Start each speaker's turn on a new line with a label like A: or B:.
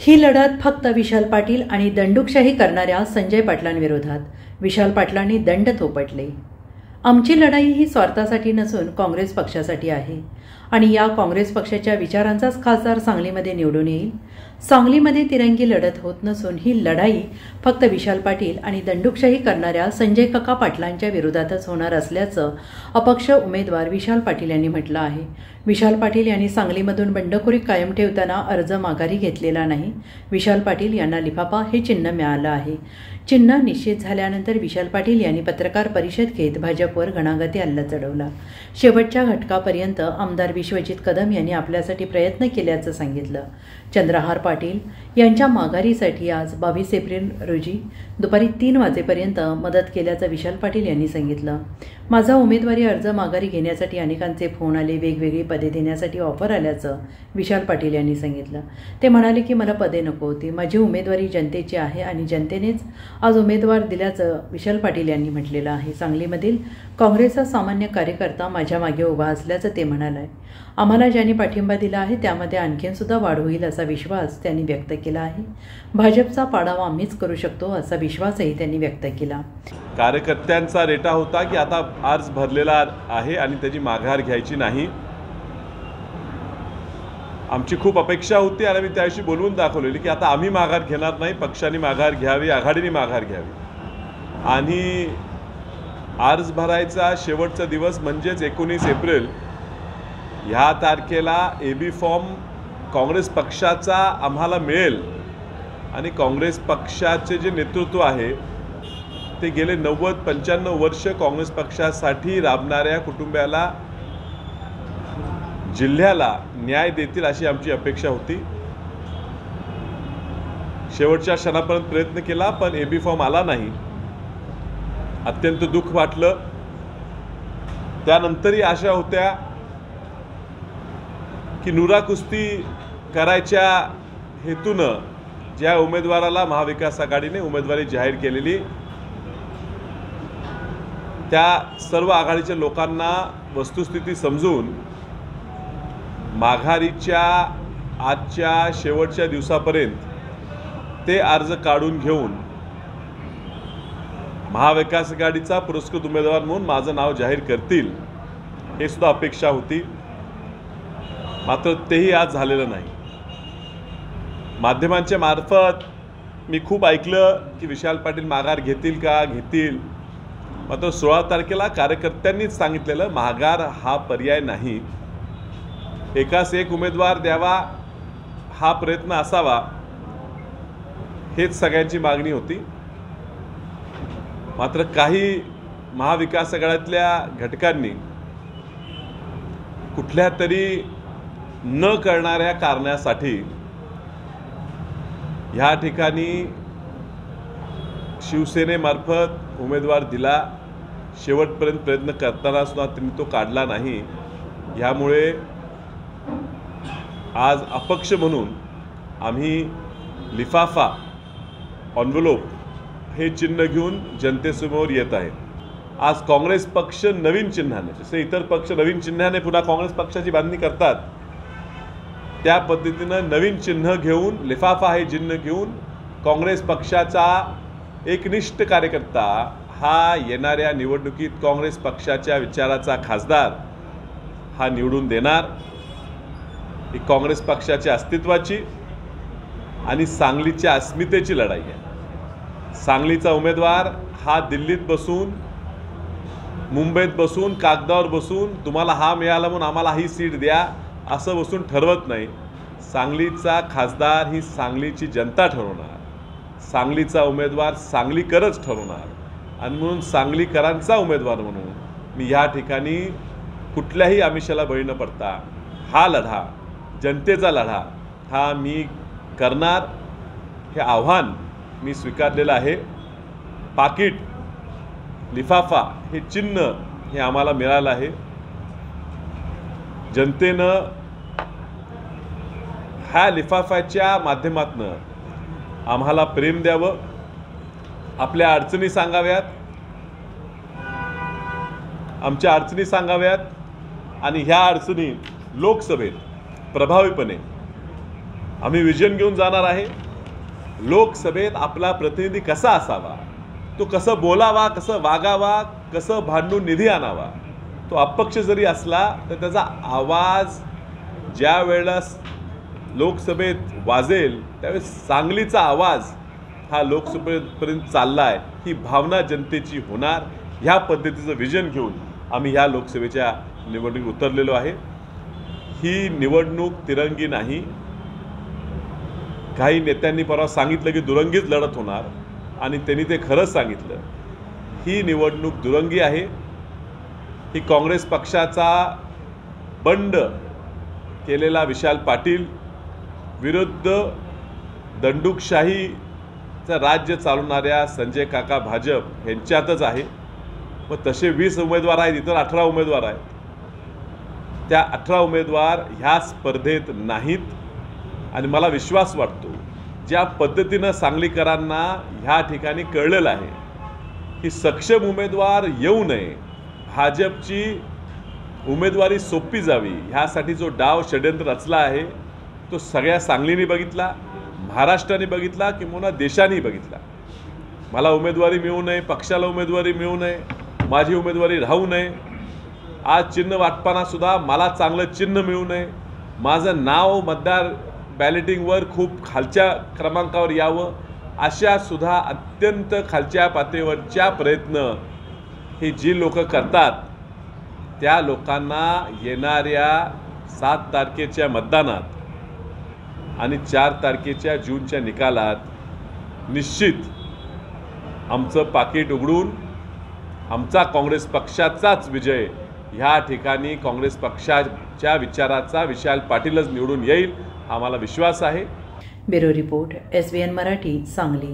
A: ही लढत फक्त विशाल पाटील आणि दंडुकशाही करणाऱ्या संजय पाटलांविरोधात. विशाल पाटलांनी दंड थोपटले. आमची लढाई ही स्वार्थासाठी नसून काँग्रेस पक्षासाठी आहे आणि या काँग्रेस पक्षाच्या विचारांचाच खासदार सांगलीमध्ये निवडून येईल. सांगलीमध्ये तिरंगी लढत होत नसून ही लढाई फक्त विशाल पाटील आणि दंडुकशाही करणाऱ्या संजय काका पाटलांच्या विरोधातच होणार असल्याचं अपक्ष उमेदवार विशाल पाटील यांनी म्हटलं आहे. विशाल पाटील यांनी सांगलीमधून बंडखोरी कायम ठेवताना अर्ज माघारी घेतलेला नाही. विशाल पाटील यांना लिफाफा हे चिन्ह मिळालं आहे. चिन्ह निश्चित झाल्यानंतर विशाल पाटील यांनी पत्रकार परिषद घेत भाजपवर घणाघाती हल्ला चढवला. शेवटच्या घटकापर्यंत आमदार विश्वजित कदम यांनी आपल्यासाठी प्रयत्न केल्याचं सांगितलं. चंद्रहार पाटील यांच्या माघारीसाठी आज 22 एप्रिल रोजी दुपारी 3 वाजेपर्यंत मदत केल्याचं विशाल पाटील यांनी सांगितलं. माझा उमेदवारी अर्ज माघारी घेण्यासाठी अनेकांचे फोन आले, वेगवेगळी पदे देण्यासाठी ऑफर आल्याचं विशाल पाटील यांनी सांगितलं. ते म्हणाले की मला पदे नको होती, माझी उमेदवारी जनतेची आहे आणि जनतेनेच आज उमेदवार दिल्याचं विशाल पाटील यांनी म्हटलेलं आहे. सांगलीमधील काँग्रेसचा सामान्य कार्यकर्ता माझ्या मागे उभा असल्याचं ते म्हणाले. आम्हाला ज्यांनी पाठिंबा दिला आहे त्यामध्ये आणखीनसुद्धा वाढ होईल असा विश्वास त्यांनी व्यक्त केला आहे. भाजपचा पाडावा आम्हीच करू शकतो असा विश्वासही त्यांनी व्यक्त केला.
B: कार्यकर्त्यांचा रेटा होता की आता अर्ज भरलेला आहे आणि त्याची माघार घ्यायची नाही. आमची खूप अपेक्षा होती आणि मी त्याविषयी बोलवून दाखवलेली की आता आम्ही माघार घेणार नाही, पक्षाने माघार घ्यावी, आघाडीने माघार घ्यावी. आणि अर्ज भरायचा शेवटचा दिवस म्हणजेच 19 एप्रिल ह्या तारखेला AB फॉर्म काँग्रेस पक्षाचा आम्हाला मिळेल आणि काँग्रेस पक्षाचे जे नेतृत्व आहे ते गेले 90-95 वर्ष काँग्रेस पक्षासाठी राबणाऱ्या कुटुंबाला, जिल्ह्याला न्याय देतील अशी आमची अपेक्षा होती. शेवटच्या क्षणापर्यंत प्रयत्न केला पण AB फॉर्म आला नाही. अत्यंत दुःख वाटलं. त्यानंतरही आशा होत्या की नुरा कुस्ती करायच्या हेतूनं ज्या उमेदवाराला महाविकास आघाडीने उमेदवारी जाहीर केलेली त्या सर्व आघाडीच्या लोकांना वस्तुस्थिती समजून माघारीच्या आजच्या शेवटच्या दिवसापर्यंत ते अर्ज काढून घेऊन महाविकास आघाडीचा पुरस्कृत उमेदवार म्हणून माझं नाव जाहीर करतील हे सुद्धा अपेक्षा होती. मात्र तेही आज झालेलं नाही. माध्यमांच्या मार्फत मी खूप ऐकलं की विशाल पाटील माघार घेतील का घेतील. मात्र 16 तारखेला कार्यकर्त्यांनीच सांगितलेलं माघार हा पर्याय नाही, एकास एक उमेदवार द्यावा हा प्रयत्न असावा हेच सगळ्यांची मागणी होती. मात्र काही महाविकास आघाडीतल्या घटकांनी कुठल्या तरी न करणाऱ्या कारणासाठी ह्या ठिकाणी शिवसेनेमार्फत उमेदवार दिला. शेवटपर्यंत प्रयत्न करताना सुद्धा त्यांनी तो काढला नाही. ह्यामुळे आज अपक्ष म्हणून आम्ही लिफाफा, एन्व्हलप हे चिन्ह घेऊन जनतेसमोर येत आहे. आज काँग्रेस पक्ष नवीन चिन्हाने, जसे इतर पक्ष नवीन चिन्हाने पुन्हा काँग्रेस पक्षाची बांधणी करतात त्या पद्धतीनं नवीन चिन्ह घेऊन, लिफाफा हे चिन्ह घेऊन काँग्रेस पक्षाचा एकनिष्ठ कार्यकर्ता हा येणाऱ्या निवडणुकीत काँग्रेस पक्षाच्या विचाराचा खासदार हा निवडून देणार. ही काँग्रेस पक्षाच्या अस्तित्वाची आणि सांगलीच्या अस्मितेची लढाई आहे. सांगलीचा उमेदवार हा दिल्लीत बसून, मुंबईत बसून, कागदावर बसून तुम्हाला हा मिळाला म्हणून आम्हाला ही सीट द्या असं बसून ठरवत नाही. सांगलीचा खासदार ही सांगलीची जनता ठरवणार, सांगलीचा उमेदवार सांगलीकरच ठरवणार. आणि म्हणून सांगलीकरांचा उमेदवार म्हणून मी या ठिकाणी कुठल्याही आमिषाला बळी न पडता हा लढा, जनतेचा लढा हा मी करणार. हे आव्हान मी स्वीकारलेलं आहे. पाकिट, लिफाफा हे चिन्ह हे आम्हाला मिळालं आहे. जनतेनं ह्या लिफाफ्याच्या माध्यमातून आम्हाला प्रेम द्यावं, आपल्या अडचणी सांगाव्यात, आमच्या अडचणी सांगाव्यात आणि ह्या अडचणी लोकसभेत प्रभावीपणे आम्ही विजन घेऊन जाणार आहे. लोकसभेत आपला प्रतिनिधी कसा असावा, तो कसं बोलावा, कसं वागावा, कसं भांडून निधी आणावा. तो अपक्ष जरी असला तर त्याचा आवाज ज्या वेळेला लोकसभेत वाजेल त्यावेळेस सांगलीचा आवाज हा लोकसभेपर्यंत चालला आहे, ही भावना जनतेची होणार. ह्या पद्धतीचं विजन घेऊन आम्ही ह्या लोकसभेच्या निवडणुकीत उतरलेलो आहे. ही निवडणूक तिरंगी नाही. काही नेत्यांनी परवा सांगितलं की दुरंगीच लढत होणार आणि त्यांनी ते खरंच सांगितलं. ही निवडणूक दुरंगी आहे. ही काँग्रेस पक्षाचा बंड केलेला विशाल पाटील विरुद्ध दंडुकशाहीचं राज्य चालवणाऱ्या संजय काका भाजप यांच्यातच आहे. मग तसे 20 उमेदवार आहेत, इतर 18 उमेदवार आहेत. त्या 18 उमेदवार ह्या स्पर्धेत नाहीत. आणि मला विश्वास वाटतो ज्या पद्धतीनं सांगलीकरांना ह्या ठिकाणी कळलेलं आहे की सक्षम उमेदवार येऊ नये, भाजपची उमेदवारी सोपी जावी, ह्यासाठी जो डाव षड्यंत्र रचला आहे तो सगळ्या सांगलीने बघितला, महाराष्ट्राने बघितला, किंवा देशाने बघितला. मला उमेदवारी मिळू नये, पक्षाला उमेदवारी मिळू नये, माझी उमेदवारी राहू नये, आज चिन्ह वाटताना सुद्धा मला चांगलं चिन्ह मिळू नये, माझं नाव मतदार बॅलेटिंगवर खूप खालच्या क्रमांकावर यावं, अशा सुद्धा अत्यंत खालच्या पातळीवरच्या प्रयत्न हे जी लोक करतात त्या लोकांना येणाऱ्या 7 तारखेच्या मतदानात आणि 4 तारखेच्या जूनच्या निकालात निश्चित आमचं पाकीट उघडून आमचा काँग्रेस पक्षाचाच विजय ह्या ठिकाणी काँग्रेस पक्षाच्या विचाराचा विशाल पाटीलच निवडून येईल, आम्हाला विश्वास आहे.
A: Bureau report, SVN Marathi, Sangli.